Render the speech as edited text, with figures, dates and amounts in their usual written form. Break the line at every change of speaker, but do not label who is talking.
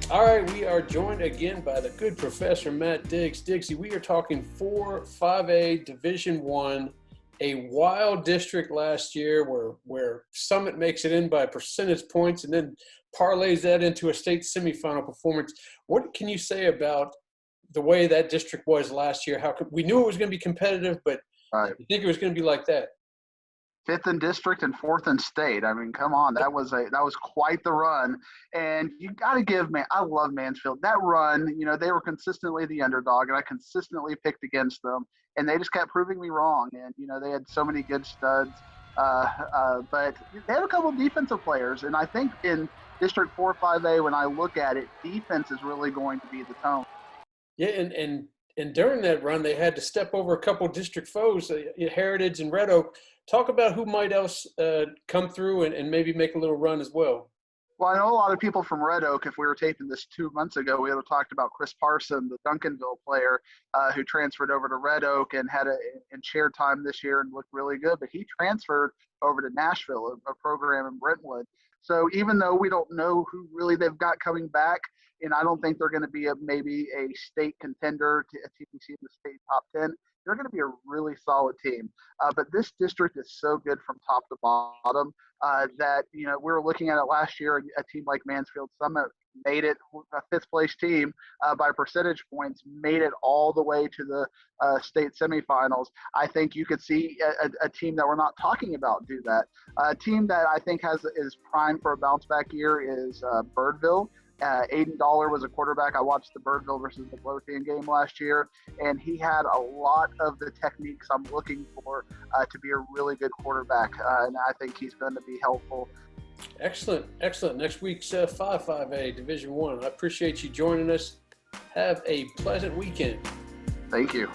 All right, we are joined again by the good Professor Matt Diggs. Diggsy, we are talking 4-5A Division One, a wild district last year where Summit makes it in by percentage points and then parlays that into a state semifinal performance. What can you say about the way that district was last year? We knew it was going to be competitive, but
Right.
you think it was going to be like that?
Fifth in district and fourth in state. I mean, come on, that was quite the run. And you got to give man, I love Mansfield. That run, they were consistently the underdog, and I consistently picked against them, and they just kept proving me wrong. And they had so many good studs, but they had a couple of defensive players, and I think in District 4-5A, when I look at it, defense is really going to be the tone.
Yeah, and during that run, they had to step over a couple district foes, Heritage and Red Oak. Talk about who might else come through and maybe make a little run as well.
Well, I know a lot of people from Red Oak. If we were taping this 2 months ago, we would have talked about Chris Parson, the Duncanville player who transferred over to Red Oak and had and shared time this year and looked really good. But he transferred over to Nashville, a program in Brentwood. So even though we don't know who really they've got coming back, and I don't think they're going to be maybe a state contender to a TPC in the state top 10, they're going to be a really solid team. But this district is so good from top to bottom that we were looking at it last year. A team like Mansfield Summit made it, a fifth place team by percentage points, made it all the way to the state semifinals. I think you could see a team that we're not talking about do that. A team that I think is primed for a bounce back year is Birdville. Aiden Dollar was a quarterback. I watched the Birdville versus the Lothian game last year, and he had a lot of the techniques I'm looking for to be a really good quarterback, and I think he's going to be helpful.
Excellent. Next week's 5-5A Division One. I appreciate you joining us. Have a pleasant weekend.
Thank you.